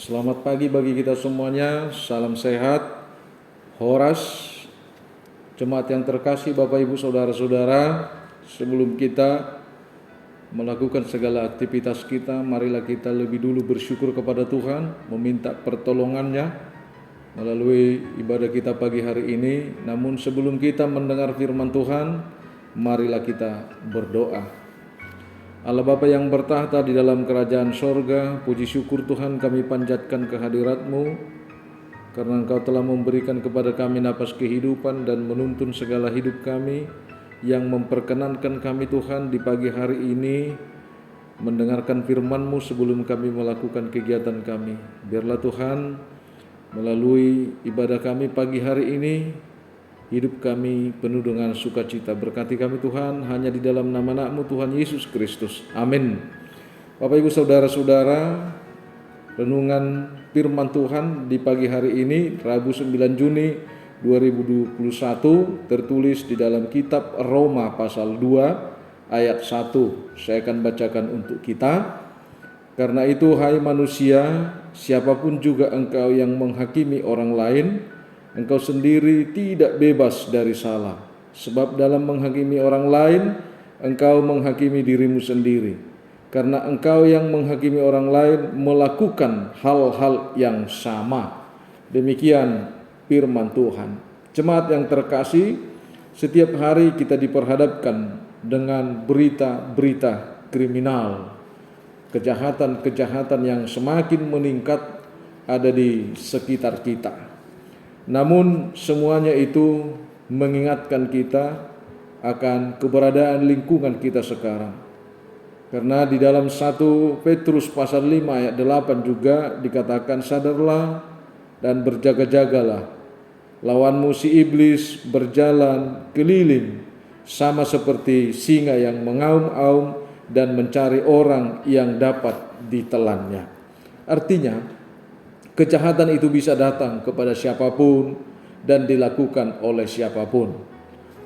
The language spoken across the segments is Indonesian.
Selamat pagi bagi kita semuanya, salam sehat, Horas, jemaat yang terkasih Bapak Ibu Saudara-saudara. Sebelum kita melakukan segala aktivitas kita, marilah kita lebih dulu bersyukur kepada Tuhan, meminta pertolongannya melalui ibadah kita pagi hari ini. Namun sebelum kita mendengar firman Tuhan, marilah kita berdoa. Allah Bapa yang bertahta di dalam kerajaan sorga, puji syukur Tuhan kami panjatkan kehadirat-Mu, karena Engkau telah memberikan kepada kami napas kehidupan dan menuntun segala hidup kami, yang memperkenankan kami Tuhan di pagi hari ini mendengarkan firman-Mu sebelum kami melakukan kegiatan kami. Biarlah Tuhan melalui ibadah kami pagi hari ini, hidup kami penuh dengan sukacita. Berkati kami Tuhan, hanya di dalam nama Anak-Mu Tuhan Yesus Kristus. Amin. Bapak Ibu Saudara-saudara, renungan firman Tuhan di pagi hari ini, Rabu 9 Juni 2021, tertulis di dalam kitab Roma pasal 2 ayat 1. Saya akan bacakan untuk kita. Karena itu, hai manusia, siapapun juga engkau yang menghakimi orang lain, engkau sendiri tidak bebas dari salah. Sebab dalam menghakimi orang lain, engkau menghakimi dirimu sendiri. Karena engkau yang menghakimi orang lain melakukan hal-hal yang sama. Demikian firman Tuhan. Jemaat yang terkasih, setiap hari kita diperhadapkan dengan berita-berita kriminal. Kejahatan-kejahatan yang semakin meningkat ada di sekitar kita. Namun semuanya itu mengingatkan kita akan keberadaan lingkungan kita sekarang. Karena di dalam 1 Petrus pasal 5 ayat 8 juga dikatakan, sadarlah dan berjaga-jagalah. Lawanmu si iblis berjalan keliling sama seperti singa yang mengaum-aum dan mencari orang yang dapat ditelannya. Artinya, kejahatan itu bisa datang kepada siapapun dan dilakukan oleh siapapun.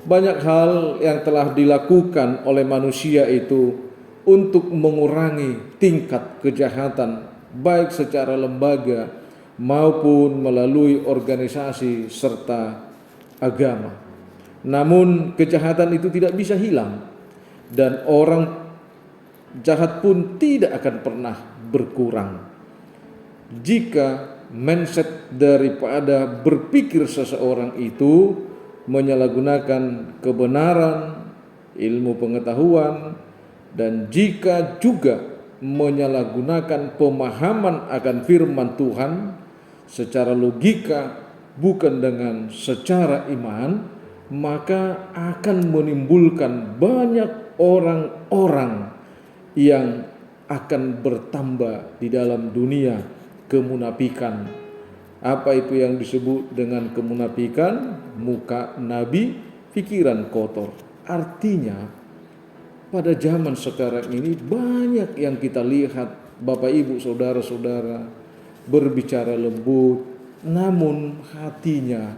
Banyak hal yang telah dilakukan oleh manusia itu untuk mengurangi tingkat kejahatan, baik secara lembaga maupun melalui organisasi serta agama. Namun kejahatan itu tidak bisa hilang, dan orang jahat pun tidak akan pernah berkurang. Jika mindset daripada berpikir seseorang itu menyalahgunakan kebenaran, ilmu pengetahuan, dan jika juga menyalahgunakan pemahaman akan firman Tuhan secara logika bukan dengan secara iman, maka akan menimbulkan banyak orang-orang yang akan bertambah di dalam dunia kemunafikan. Apa itu yang disebut dengan kemunafikan? Muka nabi, pikiran kotor. Artinya pada zaman sekarang ini banyak yang kita lihat Bapak Ibu saudara-saudara berbicara lembut, namun hatinya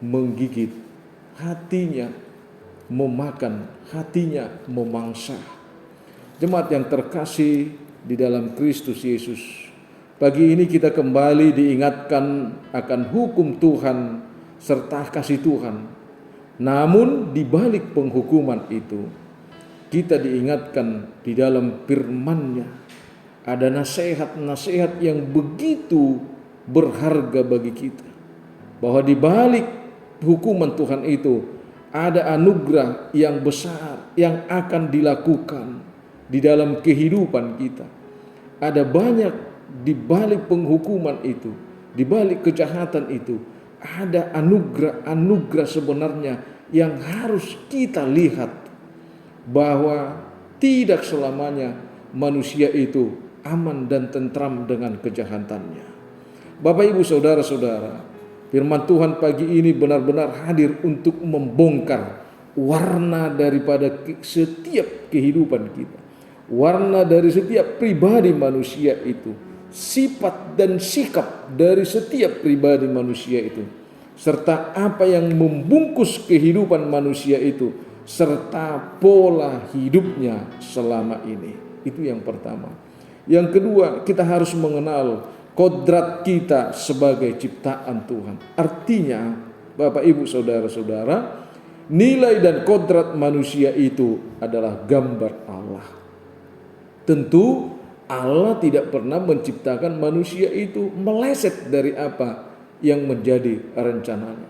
menggigit, hatinya memakan, hatinya memangsa. Jemaat yang terkasih di dalam Kristus Yesus, pagi ini kita kembali diingatkan akan hukum Tuhan serta kasih Tuhan. Namun di balik penghukuman itu, kita diingatkan di dalam firman-Nya ada nasihat-nasihat yang begitu berharga bagi kita. Bahwa di balik hukuman Tuhan itu ada anugerah yang besar yang akan dilakukan di dalam kehidupan kita. Ada banyak di balik penghukuman itu, di balik kejahatan itu, ada anugerah-anugerah sebenarnya yang harus kita lihat, bahwa tidak selamanya manusia itu aman dan tentram dengan kejahatannya. Bapak Ibu saudara-saudara, firman Tuhan pagi ini benar-benar hadir untuk membongkar warna daripada setiap kehidupan kita. Warna dari setiap pribadi manusia itu, sifat dan sikap dari setiap pribadi manusia itu, serta apa yang membungkus kehidupan manusia itu, serta pola hidupnya selama ini. Itu yang pertama. Yang kedua, kita harus mengenal kodrat kita sebagai ciptaan Tuhan. Artinya, Bapak Ibu saudara-saudara, nilai dan kodrat manusia itu adalah gambar Allah. Tentu Allah tidak pernah menciptakan manusia itu meleset dari apa yang menjadi rencananya.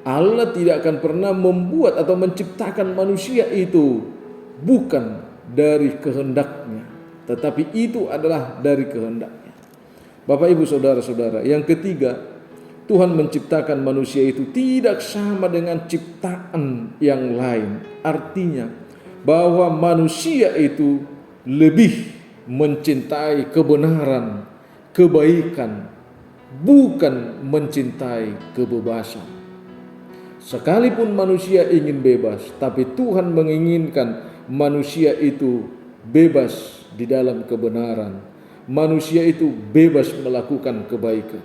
Allah tidak akan pernah membuat atau menciptakan manusia itu bukan dari kehendaknya, tetapi itu adalah dari kehendaknya. Bapak Ibu saudara-saudara, yang ketiga, Tuhan menciptakan manusia itu tidak sama dengan ciptaan yang lain. Artinya bahwa manusia itu lebih mencintai kebenaran, kebaikan, bukan mencintai kebebasan. Sekalipun manusia ingin bebas, tapi Tuhan menginginkan manusia itu bebas di dalam kebenaran. Manusia itu bebas melakukan kebaikan.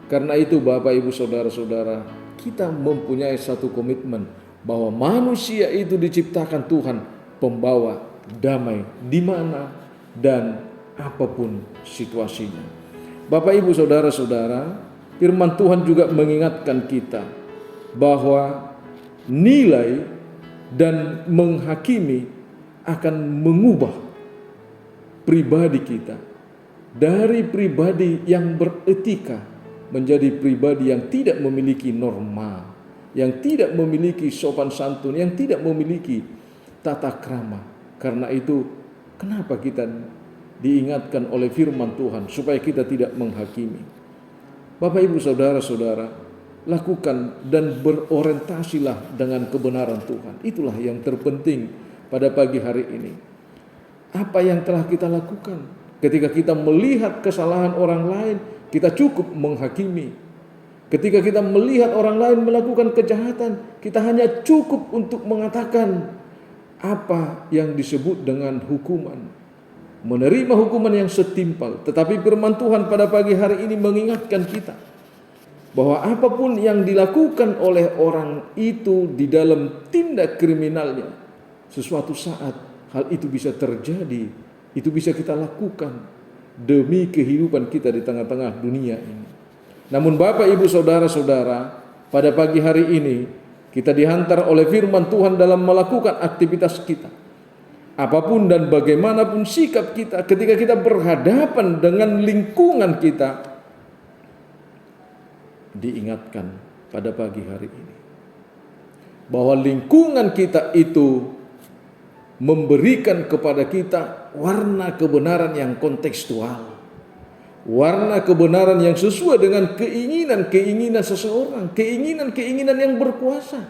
Karena itu Bapak Ibu saudara-saudara, kita mempunyai satu komitmen bahwa manusia itu diciptakan Tuhan pembawa damai di mana dan apapun situasinya. Bapak Ibu saudara-saudara, firman Tuhan juga mengingatkan kita bahwa nilai dan menghakimi akan mengubah pribadi kita dari pribadi yang beretika menjadi pribadi yang tidak memiliki norma, yang tidak memiliki sopan santun, yang tidak memiliki tata krama. Karena itu, kenapa kita diingatkan oleh firman Tuhan supaya kita tidak menghakimi? Bapak Ibu saudara-saudara, lakukan dan berorientasilah dengan kebenaran Tuhan. Itulah yang terpenting pada pagi hari ini. Apa yang telah kita lakukan? Ketika kita melihat kesalahan orang lain, kita cukup menghakimi. Ketika kita melihat orang lain melakukan kejahatan, kita hanya cukup untuk mengatakan apa yang disebut dengan hukuman. Menerima hukuman yang setimpal. Tetapi firman Tuhan pada pagi hari ini mengingatkan kita bahwa apapun yang dilakukan oleh orang itu di dalam tindak kriminalnya, sesuatu saat hal itu bisa terjadi, itu bisa kita lakukan demi kehidupan kita di tengah-tengah dunia ini. Namun Bapak Ibu saudara-saudara, pada pagi hari ini kita dihantar oleh firman Tuhan dalam melakukan aktivitas kita. Apapun dan bagaimanapun sikap kita ketika kita berhadapan dengan lingkungan kita, diingatkan pada pagi hari ini bahwa lingkungan kita itu memberikan kepada kita warna kebenaran yang kontekstual, warna kebenaran yang sesuai dengan keinginan-keinginan seseorang, keinginan-keinginan yang berkuasa.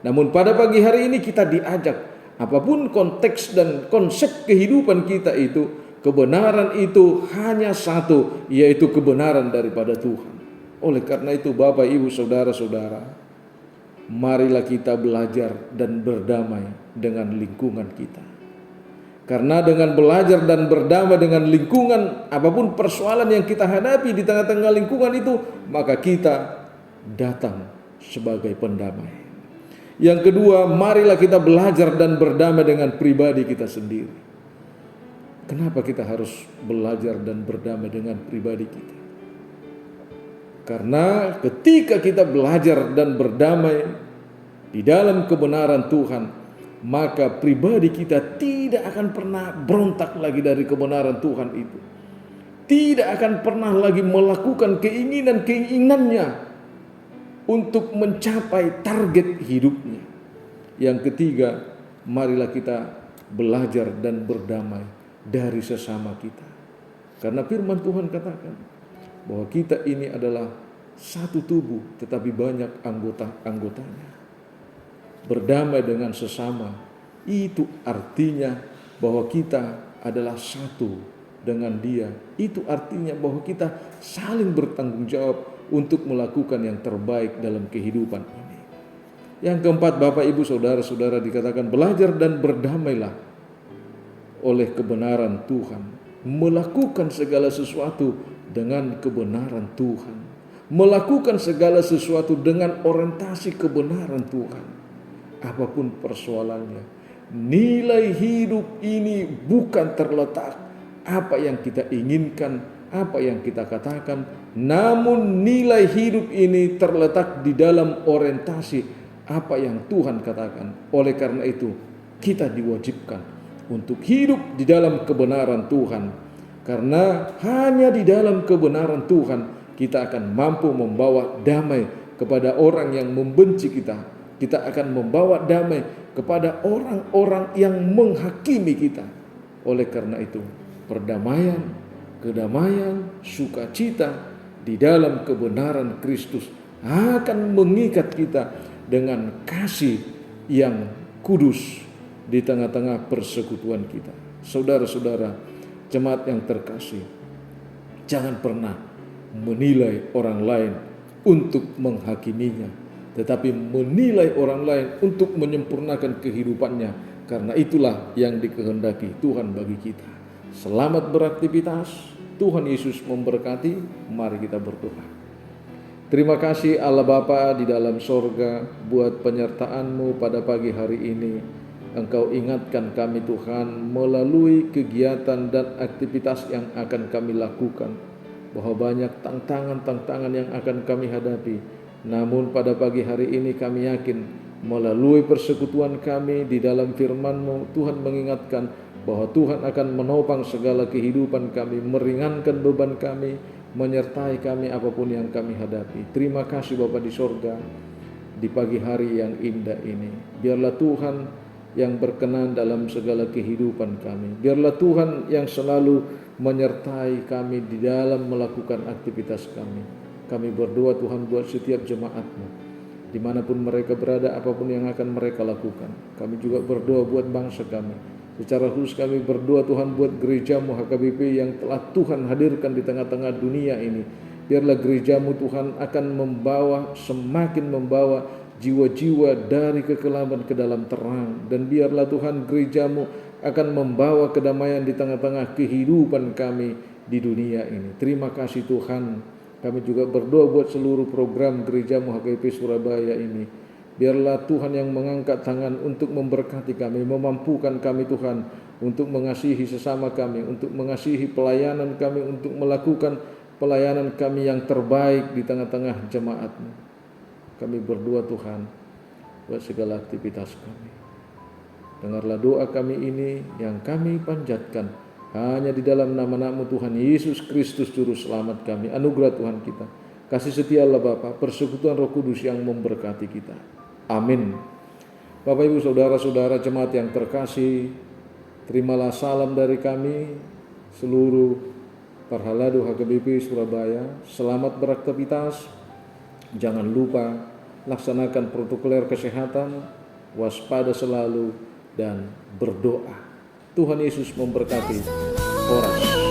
Namun pada pagi hari ini kita diajak, apapun konteks dan konsep kehidupan kita itu, kebenaran itu hanya satu, yaitu kebenaran daripada Tuhan. Oleh karena itu Bapak Ibu saudara-saudara, marilah kita belajar dan berdamai dengan lingkungan kita. Karena dengan belajar dan berdamai dengan lingkungan, apapun persoalan yang kita hadapi di tengah-tengah lingkungan itu, maka kita datang sebagai pendamai. Yang kedua, marilah kita belajar dan berdamai dengan pribadi kita sendiri. Kenapa kita harus belajar dan berdamai dengan pribadi kita? Karena ketika kita belajar dan berdamai di dalam kebenaran Tuhan, maka pribadi kita tidak akan pernah berontak lagi dari kebenaran Tuhan itu. Tidak akan pernah lagi melakukan keinginannya untuk mencapai target hidupnya. Yang ketiga, marilah kita belajar dan berdamai dari sesama kita. Karena firman Tuhan katakan bahwa kita ini adalah satu tubuh tetapi banyak anggota-anggotanya. Berdamai dengan sesama itu artinya bahwa kita adalah satu dengan Dia. Itu artinya bahwa kita saling bertanggung jawab untuk melakukan yang terbaik dalam kehidupan ini. Yang keempat, Bapak, Ibu, Saudara-saudara, dikatakan belajar dan berdamailah oleh kebenaran Tuhan. Melakukan segala sesuatu dengan kebenaran Tuhan. Melakukan segala sesuatu dengan orientasi kebenaran Tuhan. Apapun persoalannya, nilai hidup ini bukan terletak apa yang kita inginkan, apa yang kita katakan, namun nilai hidup ini terletak di dalam orientasi apa yang Tuhan katakan. Oleh karena itu, kita diwajibkan untuk hidup di dalam kebenaran Tuhan. Karena hanya di dalam kebenaran Tuhan kita akan mampu membawa damai kepada orang yang membenci kita. Kita akan membawa damai kepada orang-orang yang menghakimi kita. Oleh karena itu, perdamaian, kedamaian, sukacita di dalam kebenaran Kristus akan mengikat kita dengan kasih yang kudus di tengah-tengah persekutuan kita. Saudara-saudara, jemaat yang terkasih, jangan pernah menilai orang lain untuk menghakiminya, tetapi menilai orang lain untuk menyempurnakan kehidupannya. Karena itulah yang dikehendaki Tuhan bagi kita. Selamat beraktivitas. Tuhan Yesus memberkati. Mari kita berdoa. Terima kasih Allah Bapa di dalam sorga buat penyertaan-Mu pada pagi hari ini. Engkau ingatkan kami Tuhan melalui kegiatan dan aktivitas yang akan kami lakukan, bahwa banyak tantangan-tantangan yang akan kami hadapi. Namun pada pagi hari ini kami yakin melalui persekutuan kami di dalam firman-Mu, Tuhan mengingatkan bahwa Tuhan akan menopang segala kehidupan kami, meringankan beban kami, menyertai kami apapun yang kami hadapi. Terima kasih Bapa di sorga di pagi hari yang indah ini. Biarlah Tuhan yang berkenan dalam segala kehidupan kami. Biarlah Tuhan yang selalu menyertai kami di dalam melakukan aktivitas kami. Kami berdoa Tuhan buat setiap jemaat-Mu, dimanapun mereka berada, apapun yang akan mereka lakukan. Kami juga berdoa buat bangsa kami. Secara khusus kami berdoa Tuhan buat gereja-Mu HKBP yang telah Tuhan hadirkan di tengah-tengah dunia ini. Biarlah gereja-Mu Tuhan akan semakin membawa jiwa-jiwa dari kekelaman ke dalam terang. Dan biarlah Tuhan gereja-Mu akan membawa kedamaian di tengah-tengah kehidupan kami di dunia ini. Terima kasih Tuhan. Kami juga berdoa buat seluruh program gereja-Mu HKBP Surabaya ini. Biarlah Tuhan yang mengangkat tangan untuk memberkati kami, memampukan kami Tuhan untuk mengasihi sesama kami, untuk mengasihi pelayanan kami, untuk melakukan pelayanan kami yang terbaik di tengah-tengah jemaat-Mu. Kami berdoa Tuhan buat segala aktivitas kami. Dengarlah doa kami ini yang kami panjatkan hanya di dalam nama-Mu Tuhan Yesus Kristus Juru Selamat kami. Anugerah Tuhan kita, kasih setia Allah Bapa, persekutuan Roh Kudus yang memberkati kita. Amin. Bapak Ibu Saudara-saudara jemaat yang terkasih, terimalah salam dari kami seluruh Parhaladu HKBP Surabaya. Selamat beraktivitas. Jangan lupa laksanakan protokol kesehatan, waspada selalu dan berdoa. Tuhan Yesus memberkati. Horas.